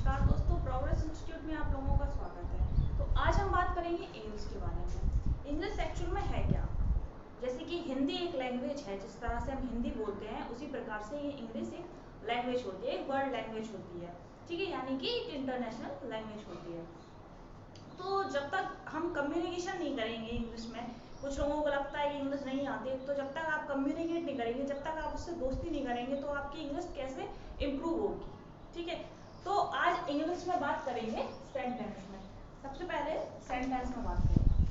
नमस्कार दोस्तों, progress institute में आप लोगों का स्वागत है। तो आज हम बात करेंगे इंग्लिश के बारे में। इंग्लिश एक्चुअल में है क्या? जैसे कि हिंदी एक लैंग्वेज है, जिस तरह से हम हिंदी बोलते हैं उसी प्रकार से ये इंग्लिश एक लैंग्वेज होती है, एक वर्ल्ड लैंग्वेज होती है, ठीक है, यानी कि एक इंटरनेशनल लैंग्वेज होती है। तो जब तक हम कम्युनिकेशन नहीं करेंगे इंग्लिश में, कुछ लोगों को लगता है कि इंग्लिश नहीं आती, तो जब तक आप कम्युनिकेट नहीं करेंगे, जब तक आप उससे दोस्ती नहीं करेंगे, तो आपकी इंग्लिश कैसे इम्प्रूव होगी, ठीक है। तो आज इंग्लिश में बात करेंगे सेंटेंस में। सबसे पहले सेंटेंस में बात करेंगे।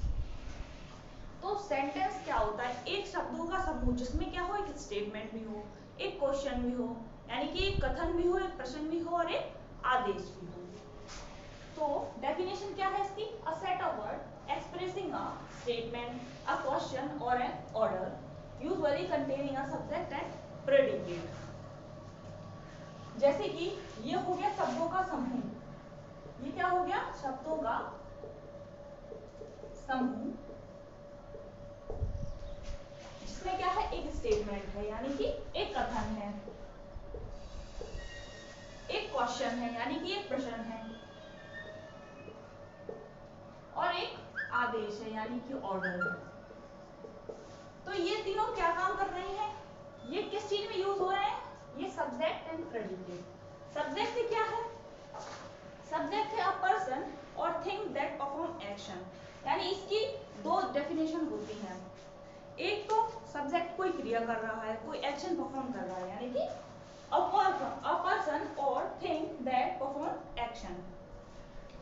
तो सेंटेंस क्या होता है? एक शब्दों का समूह जिसमें क्या हो, एक स्टेटमेंट भी हो, एक क्वेश्चन भी हो, यानी कि एक कथन भी हो, एक प्रश्न भी हो और एक आदेश भी हो। तो डेफिनेशन क्या है इसकी? A set of word expressing a statement, a question और an order, usually containing a subject and predicate. जैसे कि ये हो गया शब्दों का समूह। ये क्या हो गया? शब्दों का समूह, जिसमें क्या है, एक स्टेटमेंट है यानी कि एक कथन है, एक क्वेश्चन है यानी कि एक प्रश्न है, और एक आदेश है यानी कि ऑर्डर है। तो ये तीनों क्या काम कर रहे हैं? ये किस चीज में यूज हो रहे हैं? ये सब्जेक्ट एंड प्रेडिकेट। सब्जेक्ट क्या है? सब्जेक्ट है अ पर्सन और थिंग दैट परफॉर्म एक्शन, यानी इसकी दो डेफिनेशन होती हैं। एक तो सब्जेक्ट कोई क्रिया कर रहा है, कोई एक्शन परफॉर्म कर रहा है, यानी कि अ पर्सन और थिंग दैट परफॉर्म एक्शन,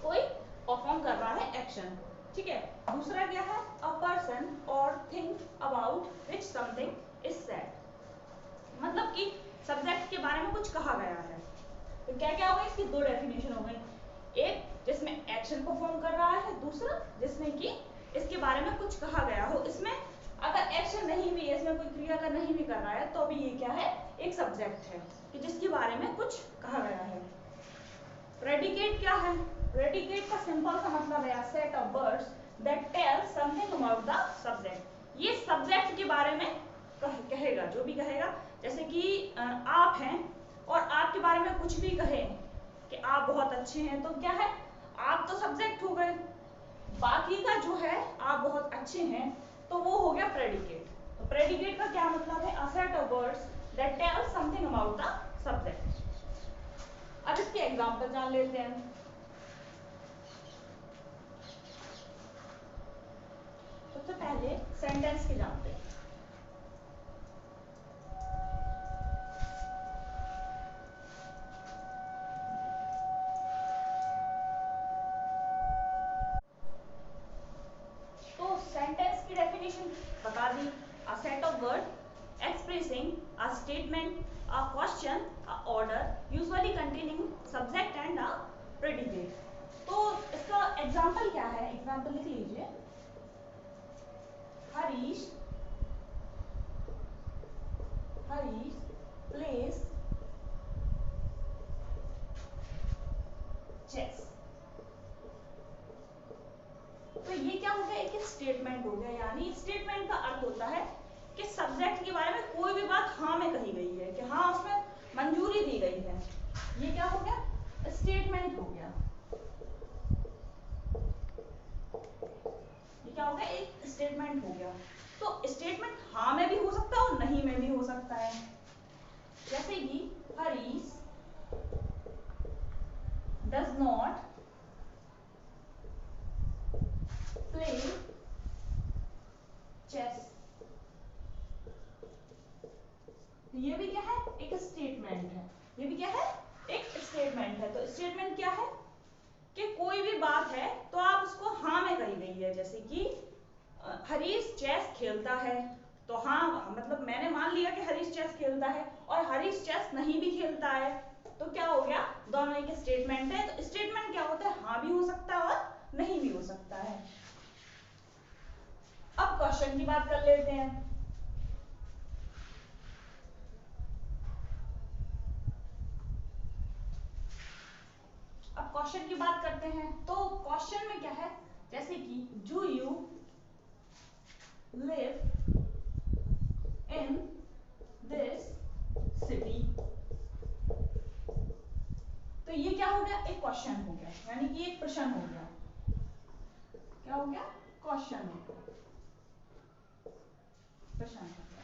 कोई परफॉर्म कर रहा है एक्शन, ठीक है। दूसरा क्या है? अ पर्सन और thing about which something is said, मतलब कि सब्जेक्ट के बारे में कुछ कहा गया है। तो क्या क्या हो गई? इसकी दो डेफिनेशन हो गई, एक जिसमें एक्शन परफॉर्म कर रहा है, दूसरा जिसमें कि इसके बारे में कुछ कहा गया हो। इसमें अगर एक्शन नहीं भी है, इसमें कोई क्रिया अगर नहीं भी कर रहा है, तो भी ये क्या है? एक सब्जेक्ट है कि जिसके बारे में कुछ कहा गया है। प्रेडिकेट क्या है? प्रेडिकेट का सिंपल सा मतलब है set of words that tell something about the subject. ये सब्जेक्ट के बारे में कहेगा, जो भी कहेगा। जैसे कि आप हैं और आपके बारे में कुछ भी कहे कि आप बहुत अच्छे हैं, तो क्या है? आप तो सब्जेक्ट हो गए, बाकी का जो है आप बहुत अच्छे हैं, तो वो हो गया प्रेडिकेट। तो प्रेडिकेट का क्या मतलब है? A set of words that tell something about the subject. अब इसके एग्जांपल जान लेते हैं। सबसे पहले सेंटेंस के जानते हैं। तो सेंटेंस की डेफिनेशन बता दी, a set of word expressing a statement, a question, a order, usually containing subject and a predicate. तो इसका एग्जांपल क्या है? एग्जांपल लिख लीजिए। Harish plays chess. तो ये क्या हो गया? एक स्टेटमेंट हो गया, यानी स्टेटमेंट का अर्थ होता है कि सब्जेक्ट के बारे में कोई भी बात हाँ में कही गई है, कि हाँ उसमें मंजूरी दी गई है। ये क्या हो गया? स्टेटमेंट हो गया। ये क्या हो गया? एक स्टेटमेंट हो गया। तो स्टेटमेंट हाँ में भी हो सकता है और नहीं में भी हो सकता है। जैसे कि Harish does not play chess. तो ये भी क्या है? एक स्टेटमेंट है। ये भी क्या है? एक स्टेटमेंट है। तो स्टेटमेंट क्या है? कि कोई भी बात है तो आप उसको हाँ में कही गई है। जैसे कि हरीश चेस खेलता है, तो हाँ मतलब मैंने मान लिया कि हरीश चेस खेलता है, और हरीश चेस नहीं भी खेलता है, तो क्या हो गया? दोनों एक स्टेटमेंट है। तो स्टेटमेंट क्या होता है? हाँ भी हो सकता है और नहीं भी हो सकता है। अब क्वेश्चन की बात कर लेते हैं। अब क्वेश्चन की बात करते हैं। तो क्वेश्चन में क्या है? जैसे कि do you live in this city. तो ये क्या हो हो गया, एक क्वेश्चन हो गया, यानी कि एक प्रश्न हो गया। क्या हो गया? क्वेश्चन हो गया, प्रश्न हो गया।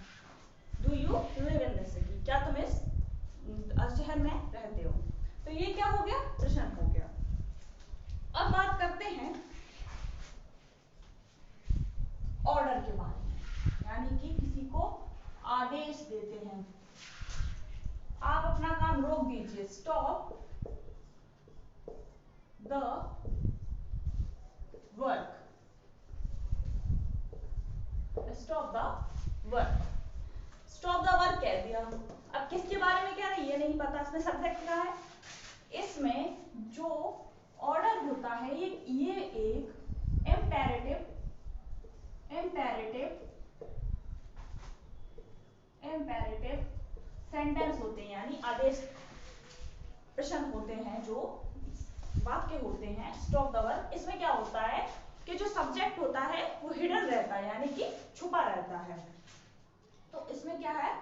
Do you live in this city? क्या तुम इस शहर में रहते हो? तो ये क्या हो गया? प्रश्न हो गया। अब बात करते हैं ऑर्डर के बारे में, यानी कि किसी को आदेश देते हैं। आप अपना काम रोक दीजिए, stop the work, stop the work, stop the work कह दिया। अब किसके बारे में कह रहे हैं ये नहीं पता, इसमें सब्जेक्ट क्या है। इसमें जो ऑर्डर होता है ये एक इम्पेरेटिव सेंटेंस होते हैं, यानी आदेश प्रश्न होते हैं, जो वाक्य होते हैं। स्टॉप द वर्क, इसमें क्या होता है कि जो सब्जेक्ट होता है वो हिडन रहता है, यानी कि छुपा रहता है। तो इसमें क्या है,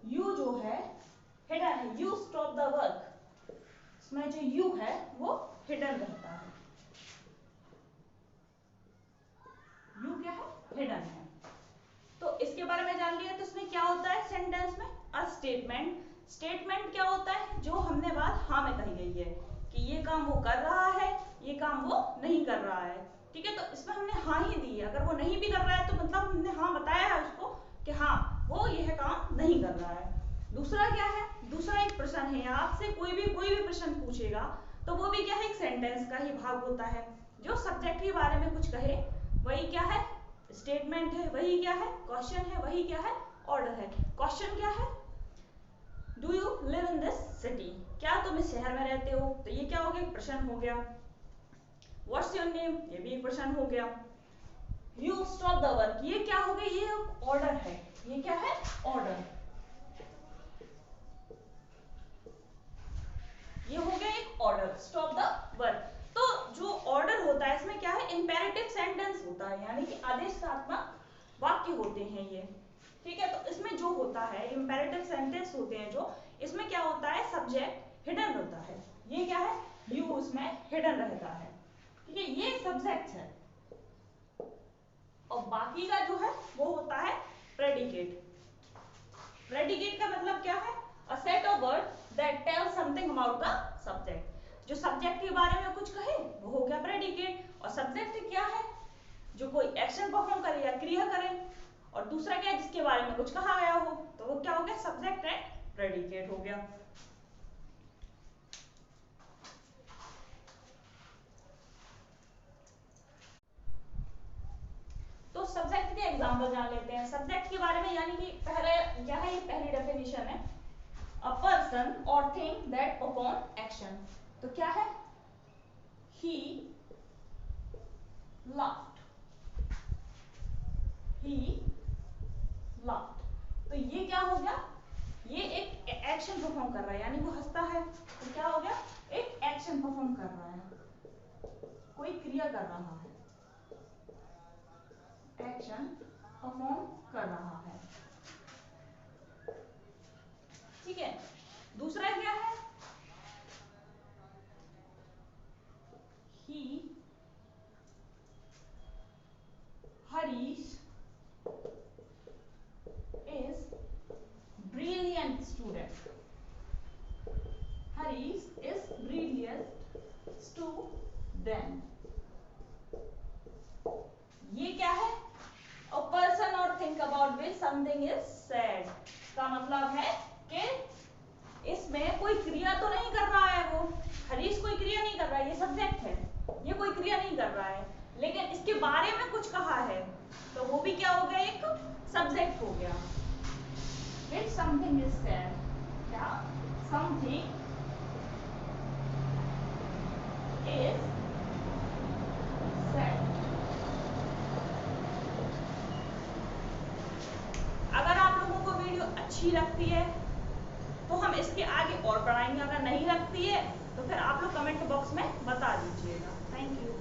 यू जो है हिडन है, यू स्टॉप द वर्क, इसमें जो यू है वो हिडन रहता है, यू क्या है? हिडन है। तो इसके बारे में जान लिया। तो इसमें क्या होता है सेंटेंस में? A statement. स्टेटमेंट क्या होता है? जो हमने बात हाँ में कही गई है कि ये काम वो कर रहा है, ये काम वो नहीं कर रहा है, ठीक है। तो इसमें हमने हाँ ही दी है, अगर वो नहीं भी कर रहा है तो मतलब हमने हाँ बताया है उसको कि हाँ वो यह काम नहीं कर रहा है। दूसरा क्या है? दूसरा एक प्रश्न है, आपसे कोई भी प्रश्न पूछेगा तो वो भी क्या है? एक सेंटेंस का ही भाग होता है। जो सब्जेक्ट के बारे में कुछ कहे वही क्या है? स्टेटमेंट है। वही क्या है? क्वेश्चन है। वही क्या है? ऑर्डर है। क्वेश्चन क्या है? Do you live in this city? क्या तुम इस शहर में रहते हो? तो ये क्या हो गया? प्रश्न हो गया। What's your name? ये भी एक प्रश्न हो गया। यू स्टॉप द वर्क, ये क्या हो गया? ये ऑर्डर है। ये क्या है? ऑर्डर। ये हो गया एक ऑर्डर, स्टॉप द वर्क। तो जो ऑर्डर होता है इसमें क्या है? इंपेरेटिव सेंटेंस होता है, यानी कि आदेशात्मक वाक्य होते हैं ये, ठीक है। तो इसमें जो होता है इंपेरेटिव सेंटेंस होते हैं जो, इसमें क्या होता है? सब्जेक्ट हिडन होता है। ये क्या है? यू उसमें हिडन रहता है, ठीक है। ये सब्जेक्ट है और बाकी का जो है वो होता है प्रेडिकेट। प्रेडिकेट का मतलब क्या है? A set of word that tell something about the subject. जो सब्जेक्ट के बारे में कुछ कहे वो हो गया प्रेडिकेट। और सब्जेक्ट क्या है? जो कोई एक्शन परफॉर्म करे या क्रिया करे। और दूसरा क्या है? जिसके बारे में कुछ कहा गया हो, तो वो क्या हो गया? सब्जेक्ट एंड प्रेडिकेट हो गया। तो सब्जेक्ट के एग्जांपल जान लेते हैं। सब्जेक्ट के बारे में, यानी कि पहले क्या है? ये पहली डेफिनेशन है, अ पर्सन और थिंग दैट परफॉर्म एक्शन। तो क्या है? ही laughed, he laughed। तो ये क्या हो गया? ये एक एक्शन परफॉर्म कर रहा है, यानी वो हंसता है। तो क्या हो गया? एक एक्शन परफॉर्म कर रहा है, कोई क्रिया कर रहा है, एक्शन परफॉर्म कर रहा है, ठीक है। दूसरा क्या है? ही Harish is brilliant student, Harish is brilliant student। ये क्या है? A person or think about which something is said। का मतलब है कि इसमें कोई क्रिया तो नहीं कर रहा है वो, हरीश कोई क्रिया नहीं कर रहा है, ये सब्जेक्ट है, ये कोई क्रिया नहीं कर रहा है, लेकिन इसके बारे में कुछ कहा है, तो वो भी क्या हो गया? एक सब्जेक्ट हो गया। Which something is said, क्या something is said। अगर आप लोगों को वीडियो अच्छी लगती है तो हम इसके आगे और बढ़ाएंगे, अगर नहीं लगती है तो फिर आप लोग कमेंट बॉक्स में बता दीजिएगा। Thank you.